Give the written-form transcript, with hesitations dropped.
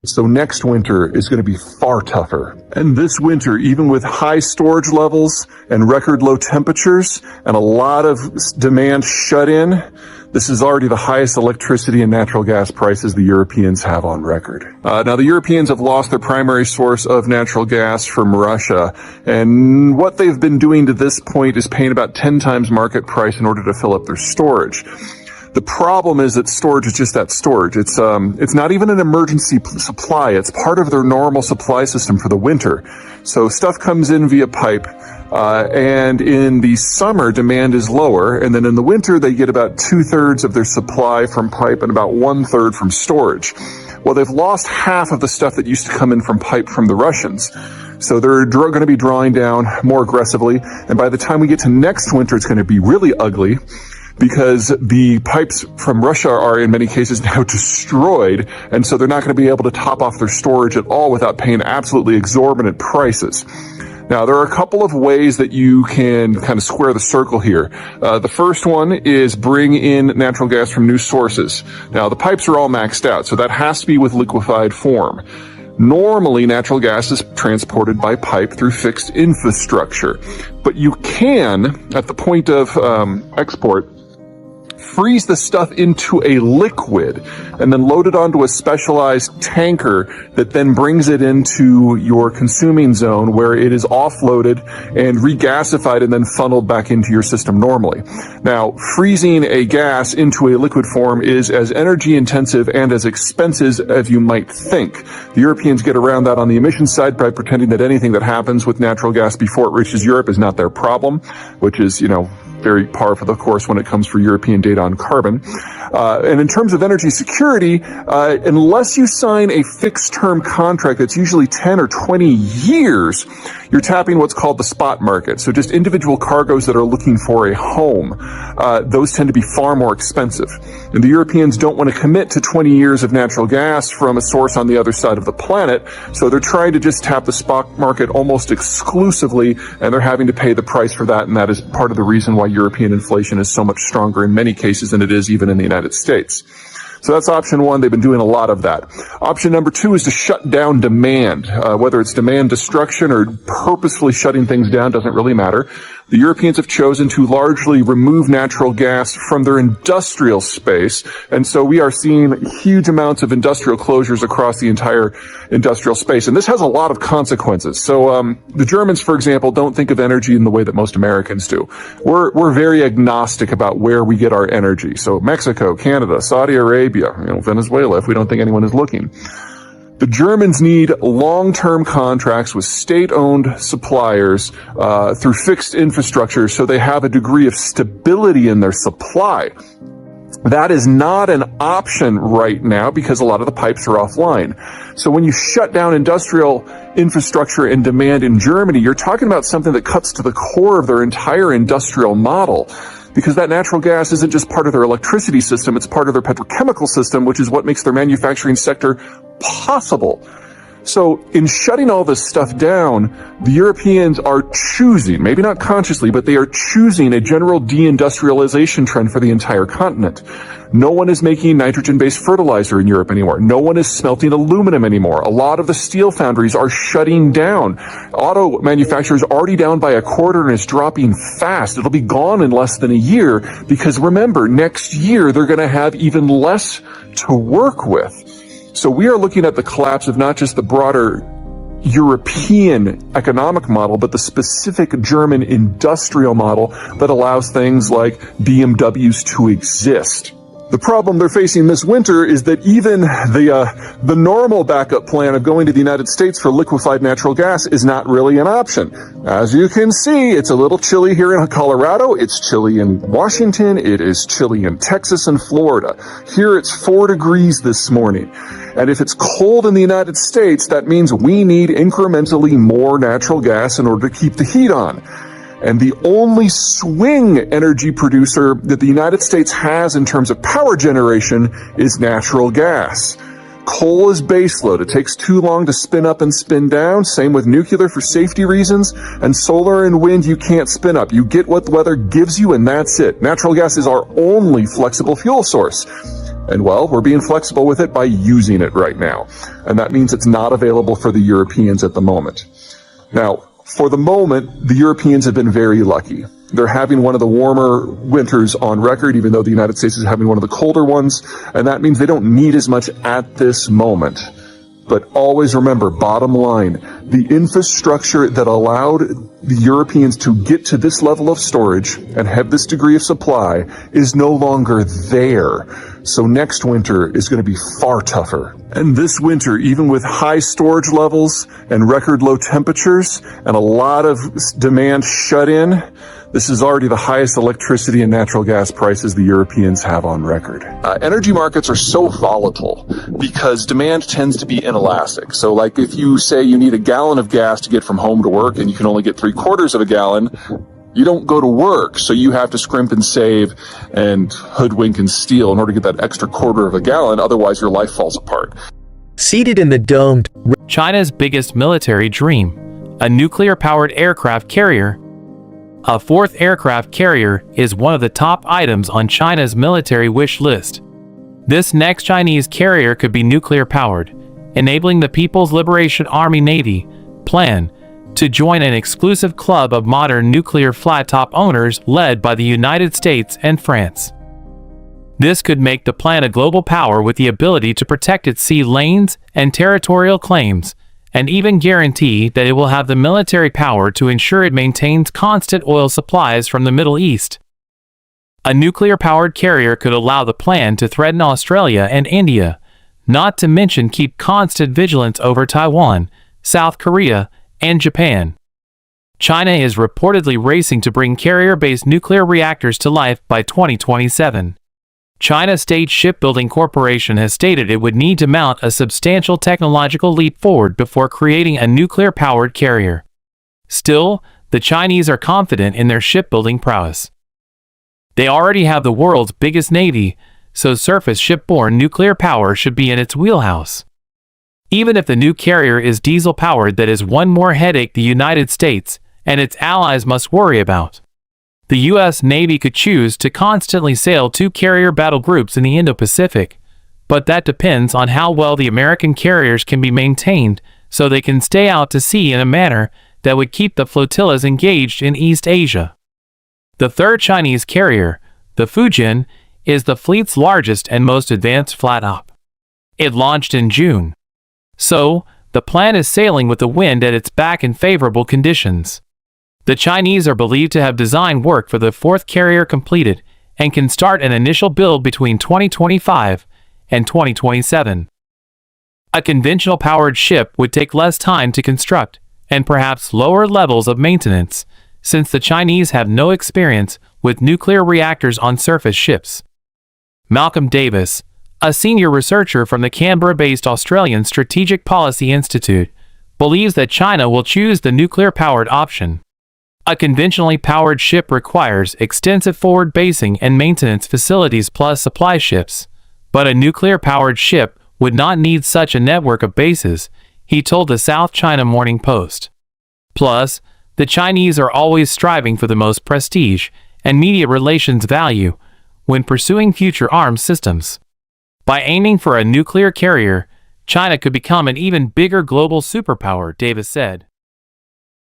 So next winter is going to be far tougher. And this winter, even with high storage levels and record low temperatures and a lot of demand shut in, this is already the highest electricity and natural gas prices the Europeans have on record. Now, the Europeans have lost their primary source of natural gas from Russia, and what they've been doing to this point is paying about 10 times market price in order to fill up their storage. The problem is that storage is just that, storage. It's not even an emergency supply. It's part of their normal supply system for the winter. So stuff comes in via pipe, and in the summer, demand is lower, and then in the winter, they get about 2/3 of their supply from pipe and about 1/3 from storage. Well, they've lost half of the stuff that used to come in from pipe from the Russians. So they're going to be drawing down more aggressively, and by the time we get to next winter, it's going to be really ugly, because the pipes from Russia are in many cases now destroyed, and so they're not going to be able to top off their storage at all without paying absolutely exorbitant prices. Now, there are a couple of ways that you can kind of square the circle here. The first one is bring in natural gas from new sources. Now, the pipes are all maxed out, so that has to be with liquefied form. Normally, natural gas is transported by pipe through fixed infrastructure, but you can, at the point of export, freeze the stuff into a liquid and then load it onto a specialized tanker that then brings it into your consuming zone, where it is offloaded and regasified and then funneled back into your system normally. Now, freezing a gas into a liquid form is as energy intensive and as expensive as you might think. The Europeans get around that on the emissions side by pretending that anything that happens with natural gas before it reaches Europe is not their problem, which is, very par for the course when it comes for European data on carbon. And in terms of energy security, unless you sign a fixed term contract that's usually 10 or 20 years, you're tapping what's called the spot market. So just individual cargoes that are looking for a home. Those tend to be far more expensive. And the Europeans don't want to commit to 20 years of natural gas from a source on the other side of the planet. So they're trying to just tap the spot market almost exclusively, and they're having to pay the price for that. And that is part of the reason why European inflation is so much stronger in many cases than it is even in the United States. So that's option one. They've been doing a lot of that. Option number two is to shut down demand. Whether it's demand destruction or purposefully shutting things down doesn't really matter. The Europeans have chosen to largely remove natural gas from their industrial space, and so we are seeing huge amounts of industrial closures across the entire industrial space, and this has a lot of consequences. So the Germans, for example, don't think of energy in the way that most Americans do. We're very agnostic about where we get our energy. So Mexico, Canada, Saudi Arabia, Venezuela, if we don't think anyone is looking. The Germans need long-term contracts with state-owned suppliers through fixed infrastructure, so they have a degree of stability in their supply. That is not an option right now because a lot of the pipes are offline. So when you shut down industrial infrastructure and demand in Germany, you're talking about something that cuts to the core of their entire industrial model. Because that natural gas isn't just part of their electricity system, it's part of their petrochemical system, which is what makes their manufacturing sector possible. So in shutting all this stuff down, the Europeans are choosing, maybe not consciously, but they are choosing a general deindustrialization trend for the entire continent. No one is making nitrogen-based fertilizer in Europe anymore. No one is smelting aluminum anymore. A lot of the steel foundries are shutting down. Auto manufacturers are already down by a quarter and it's dropping fast. It'll be gone in less than a year because remember, next year they're going to have even less to work with. So we are looking at the collapse of not just the broader European economic model, but the specific German industrial model that allows things like BMWs to exist. The problem they're facing this winter is that even the normal backup plan of going to the United States for liquefied natural gas is not really an option. As you can see, it's a little chilly here in Colorado. It's chilly in Washington. It is chilly in Texas and Florida. Here it's 4 degrees this morning. And if it's cold in the United States, that means we need incrementally more natural gas in order to keep the heat on. And the only swing energy producer that the United States has in terms of power generation is natural gas. Coal is baseload. It takes too long to spin up and spin down. Same with nuclear for safety reasons. And solar and wind, you can't spin up. You get what the weather gives you, and that's it. Natural gas is our only flexible fuel source. And well, we're being flexible with it by using it right now. And that means it's not available for the Europeans at the moment. Now, for the moment, the Europeans have been very lucky. They're having one of the warmer winters on record, even though the United States is having one of the colder ones. And that means they don't need as much at this moment. But always remember, bottom line, the infrastructure that allowed the Europeans to get to this level of storage and have this degree of supply is no longer there. So next winter is going to be far tougher. And this winter, even with high storage levels and record low temperatures and a lot of demand shut in, this is already the highest electricity and natural gas prices the Europeans have on record. Energy markets are so volatile because demand tends to be inelastic. So like if you say you need a gallon of gas to get from home to work and you can only get 3/4 of a gallon, you don't go to work. So you have to scrimp and save and hoodwink and steal in order to get that extra 1/4 of a gallon. Otherwise your life falls apart. Seated in the domed China's biggest military dream, a nuclear-powered aircraft carrier. A fourth aircraft carrier is one of the top items on China's military wish list. This next Chinese carrier could be nuclear-powered, enabling the People's Liberation Army Navy plan to join an exclusive club of modern nuclear flat-top owners led by the United States and France. This could make the plan a global power with the ability to protect its sea lanes and territorial claims, and even guarantee that it will have the military power to ensure it maintains constant oil supplies from the Middle East. A nuclear-powered carrier could allow the plan to threaten Australia and India, not to mention keep constant vigilance over Taiwan, South Korea, and Japan. China is reportedly racing to bring carrier-based nuclear reactors to life by 2027. China State Shipbuilding Corporation has stated it would need to mount a substantial technological leap forward before creating a nuclear-powered carrier. Still, the Chinese are confident in their shipbuilding prowess. They already have the world's biggest navy, so surface shipborne nuclear power should be in its wheelhouse. Even if the new carrier is diesel-powered, that is one more headache the United States and its allies must worry about. The U.S. Navy could choose to constantly sail 2 carrier battle groups in the Indo-Pacific, but that depends on how well the American carriers can be maintained so they can stay out to sea in a manner that would keep the flotillas engaged in East Asia. The third Chinese carrier, the Fujian, is the fleet's largest and most advanced flat-top. It launched in June. So, the plan is sailing with the wind at its back in favorable conditions. The Chinese are believed to have design work for the fourth carrier completed and can start an initial build between 2025 and 2027. A conventional powered ship would take less time to construct and perhaps lower levels of maintenance, since the Chinese have no experience with nuclear reactors on surface ships. Malcolm Davis, a senior researcher from the Canberra-based Australian Strategic Policy Institute, believes that China will choose the nuclear-powered option. A conventionally powered ship requires extensive forward basing and maintenance facilities plus supply ships, but a nuclear-powered ship would not need such a network of bases, he told the South China Morning Post. Plus, the Chinese are always striving for the most prestige and media relations value when pursuing future arms systems. By aiming for a nuclear carrier, China could become an even bigger global superpower, Davis said.